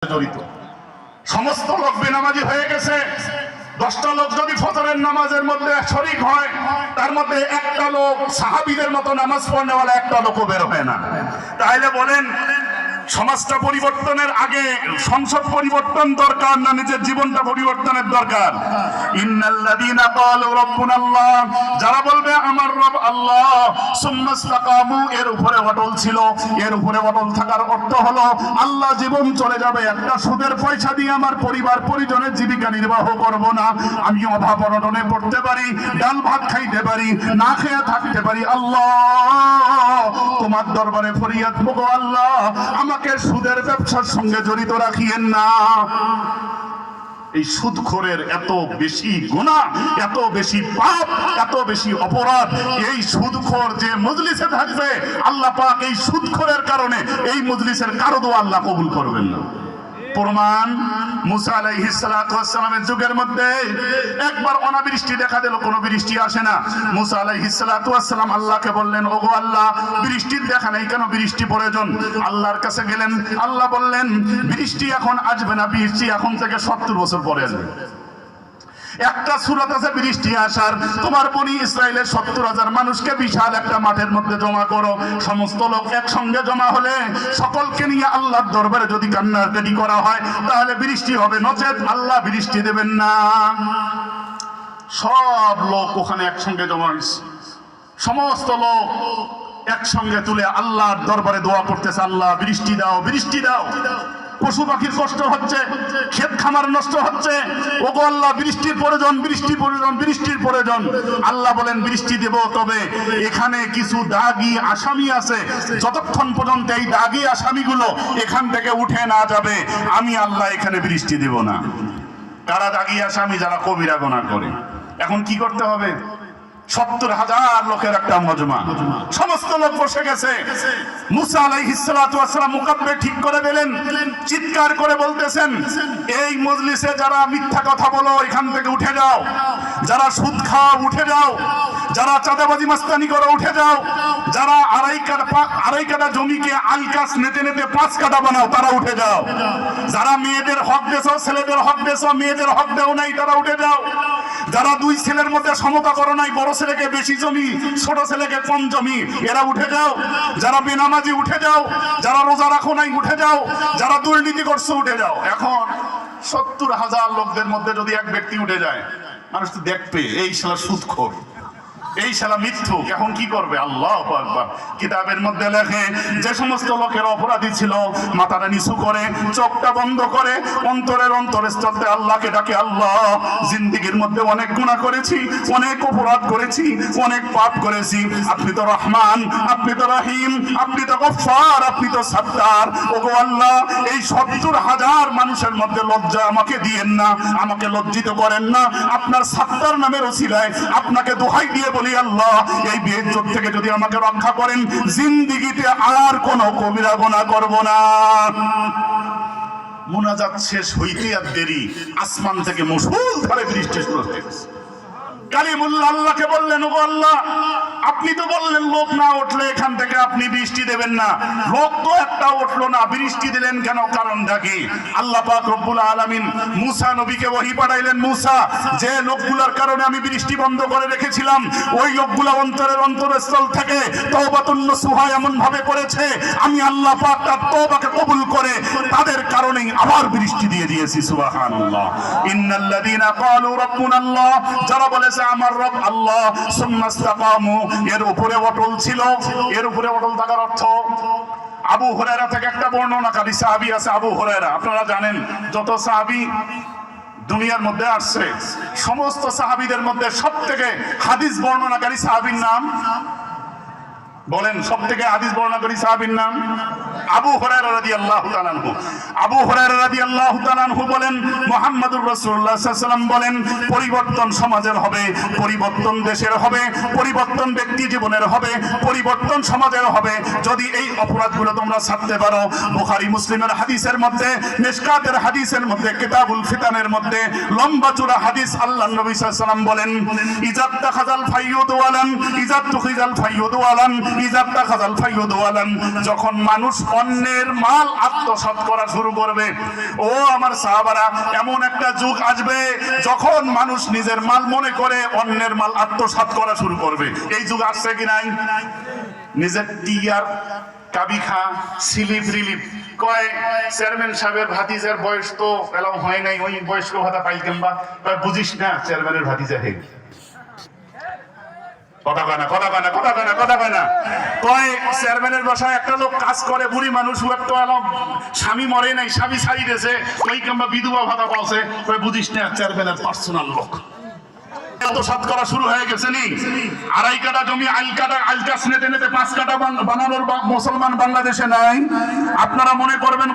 জড়িত। সমস্ত লোক বেনামাজি হয়ে গেছে। 10টা লোক যদি ফজরের নামাজের মধ্যে শরীক হয়, তার মধ্যে একটা লোক সাহাবীদের মতো নামাজ পড়নেওয়ালা একটা লোকও বের হয় না। তাহলে বলেন, সমাজটা পরিবর্তনের আগে সংসদ পরিবর্তন দরকার না নিজের জীবনটা পরিবর্তনের দরকার? ইন্নাল্লাযীনা ক্বালু রাব্বুনাল্লাহ, যারা বলবে আমার রব আল্লাহ, সুম্মা ইসতাকামু, এর উপরে অটল ছিল। এর উপরে অটল থাকার অর্থ হলো আল্লাহ জীবন চলে যাবে, একটা সুদের পয়সা দিয়ে আমার পরিবার পরিজনের জীবিকা নির্বাহ করব না, আমি অভাব অনটনে পড়তে পারি, ডাল ভাত খাইতে পারি, না খেয়ে থাকতে পারি। আল্লাহ তোমার দরবারে ফরিয়াদ করব, আল্লাহ আমাকে সুদের ব্যবসার সঙ্গে জড়িত রাখিয়েন না। এই সুদখোরের এত বেশি গুনাহ, এত বেশি পাপ, এত বেশি অপরাধ। এই সুদখোর যে মজলিসে থাকবে, আল্লাহ পাক এই সুদখোরের কারণে এই মজলিসের কারো দোয়া আল্লাহ কবুল করবেন না। প্রমাণ, মুসা আলাইহিস সালাতু ওয়াস সালামের যুগের মধ্যে একবার অনাবৃষ্টি দেখা দিল, কোনো বৃষ্টি আসে না। মুসা আলাইহিস সালাতু ওয়াস সালাম আল্লাহকে বললেন, ওগো আল্লাহ, বৃষ্টির দেখা নেই কেন, বৃষ্টি প্রয়োজন। আল্লাহর কাছে গেলেন, আল্লাহ বললেন বৃষ্টি এখন আসবে না, বৃষ্টি এখন থেকে 70 বছর পরে আসবে। একটা সূরাত আছে বৃষ্টি আসার, তোমার বনি ইসরাইলের 70,000 মানুষকে বিশাল একটা মাঠের মধ্যে জমা করো। সমস্ত লোক একসঙ্গে জমা হলে সকলকে নিয়ে আল্লাহর দরবারে যদি কান্নাকাটি করা হয় তাহলে বৃষ্টি হবে, নচেত আল্লাহ বৃষ্টি দেবেন না। সব লোক ওখানে একসঙ্গে জমা হয়েছে, সমস্ত লোক একসঙ্গে তুলে আল্লাহর দরবারে দোয়া করতেছে, আল্লাহ বৃষ্টি দাও, বৃষ্টি দাও। পশু পাখির কষ্ট হচ্ছে, ক্ষেত খামার নষ্ট হচ্ছে, ওগো আল্লাহ বৃষ্টির প্রয়োজন, বৃষ্টি প্রয়োজন, বৃষ্টির প্রয়োজন। আল্লাহ বলেন বৃষ্টি দেব, তবে এখানে কিছু দাগী আসামি আছে, যতক্ষণ পর্যন্ত এই দাগী আসামিগুলো এখান থেকে উঠে না যাবে আমি আল্লাহ এখানে বৃষ্টি দেব না। কারা দাগী আসামি? যারা কবিরা গুনাহ করে। এখন কি করতে হবে? 70,000 লোকের একটা মজমা, সমস্ত লোক বসে গেছে। মুসা আলাইহিস সালাতু ওয়াস সালাম মুকাব্বে ঠিক করে দিলেন, চিৎকার করে বলতেছেন, এই মজলিসে যারা মিথ্যা কথা বলো এখান থেকে উঠে যাও, যারা সুদ খাও উঠে যাও, যারা চাঁদাবাজি মাস্তানি করো উঠে যাও, যারা আড়াই কাঠা জমিকে আলকাস নেতে নেতে 5 কাঠা বানাও তারা উঠে যাও, যারা মেয়েদের হক দেছো, ছেলেদের হক দেছো, মেয়েদের হক দেও নাই তারা উঠে যাও, যারা 2 ছেলের মধ্যে সমতা করো নাই, বড় ছেলেকে বেশি জমি ছোট ছেলেকে কম জমি, এরা উঠে যাও, যারা বেনামাজি উঠে যাও, যারা রোজা রাখো নাই উঠে যাও, যারা দুর্নীতি করছো উঠে যাও। এখন 70,000 লোকদের মধ্যে যদি এক ব্যক্তি উঠে যায়, মানুষ তো দেখবে এই শালা সুদখোর, এই শালা মিথ্যুক। এখন কি করবে? আল্লাহু আকবার। কিতাবের মধ্যে লেখে, যে সমস্ত লোকের অপরাধী ছিল মাথাটা নিচু করে, চোখটা বন্ধ করে, অন্তরের অন্তরস্থলে আল্লাহকে ডাকে, আল্লাহ জিন্দেগীর মধ্যে অনেক গুনাহ করেছি, অনেক অপরাধ করেছি, অনেক পাপ করেছি, আপনি তো রহমান, আপনি তো রহিম, আপনি তো গফফার, আপনি তো সাত্তার। ওগো আল্লাহ, এই 70,000 মানুষের মধ্যে লজ্জা আমাকে দিয়েন না, আমাকে লজ্জিত করেন না। আপনার সাত্তার নামের ওসিলায় আপনাকে দোহাই দিয়ে বলি, আল্লাহ এই বেইজ্জত থেকে যদি আমাকে রক্ষা করেন, জিন্দেগিতে আর কোনো কবিরা গুনাহ করব না। মুনাজাত শেষ হইতে আর দেরি, আসমান থেকে মুষলধারে বৃষ্টি শুরু হয়ে গেছে। কালিমুল্লাহ আল্লাহকে বললেন, ওগো আল্লাহ, আপনি তো বললেন লোক না উঠলে এখান থেকে আপনি বৃষ্টি দেবেন না, লোক তো একটা উঠলো না, বৃষ্টি দিলেন কেন? কারণটা কি? আল্লাহ পাক রব্বুল আলামিন মুসা নবীকে ওহী পাঠাইলেন, মুসা, যে লোকগুলোর কারণে আমি বৃষ্টি বন্ধ করে রেখেছিলাম, ওই লোকগুলো অন্তরের অন্তরস্থল থেকে তওবাতুন নসুহা এমন ভাবে করেছে, আমি আল্লাহ পাক তার তওবাকে কবুল করে তাদের কারণেই আবার বৃষ্টি দিয়ে দিয়েছি। সুবহানাল্লাহ। ইন্নাল্লাযীনা ক্বালু রাব্বুনাল্লাহ, যারা বলেছে আমার রব আল্লাহ, সুম্মা ইসতাকামু, এর উপরে অটল ছিল। এর উপরে অটল থাকার অর্থ, আবু হুরায়রা থেকে একটা বর্ণনাকারী সাহাবী আছে, আবু হুরায়রা। আপনারা জানেন যত সাহাবী দুনিয়ার মধ্যে আসছে, সমস্ত সাহাবীদের মধ্যে সবথেকে হাদিস বর্ণনাকারী সাহাবীর নাম বলেন, সবথেকে হাদিস বর্ণনাকারী সাহাবীর নাম আবু হুরায়রা রাদিয়াল্লাহু তাআলা আনহু। আবু হুরায়রা রাদিয়াল্লাহু তাআলা আনহু বলেন, মুহাম্মদুর রাসূলুল্লাহ সাল্লাল্লাহু আলাইহি ওয়াসাল্লাম বলেন, পরিবর্তন সমাজের হবে, পরিবর্তন দেশের হবে, পরিবর্তন ব্যক্তি জীবনের হবে, পরিবর্তন সমাজের হবে যদি এই অপরাধগুলো তোমরা ছাড়তে পারো। বুখারী মুসলিমের হাদিসের মধ্যে, মিশকাতের হাদিসের মধ্যে, কিতাবুল ফিতানের মধ্যে লম্বা চূড়া হাদিস, আল্লাহর নবী সাল্লাল্লাহু আলাইহি ওয়াসাল্লাম বলেন, ইজাত তাখাযাল ফাইয়ুদ ওয়ালান, ইজাত তুখিযাল ফাইয়ুদ ওয়ালান, ইজাত তাখাযাল ফাইয়ুদ ওয়ালান। যখন মানুষ অন্যের মাল আত্মসাৎ করা শুরু করবে। ও আমার সাহাবারা, এমন একটা যুগ আসবে যখন মানুষ নিজের মাল মনে করে অন্যের মাল আত্মসাৎ করা শুরু করবে। এই যুগ আসছে কি নাই? নিজের টিয়ার কাবিখা স্লিপ রিলিপ কয় চেয়ারম্যান সাহেবের ভাতিজার বয়স তো এলাও হয় নাই, ওই বয়স্ক ভাতা পাই কিংবা বুঝিস না চেয়ারম্যানের ভাতিজা হে। কথা কয় না, কথা কয় না, কথা কয় না, কথা কয় না। কয় চেয়ারম্যানের বাসায় একটা লোক কাজ করে, বুড়ি মানুষ, তো এলাম স্বামী মরে নাই, স্বামী ছাড়ি দিয়েছে, ওই কিংবা বিধবা ভাতা পাওছে, কয় বুঝিস না চেয়ারম্যানের পার্সোনাল লোক। আত্মসাৎ করা শুরু হয়ে গেছে নি। 2.5 কাঠা জমি আইল কাছ নেতে নেতে 5 কাঠা বানানোর মুসলমান বাংলাদেশে নাই। আপনারা মনে করবেন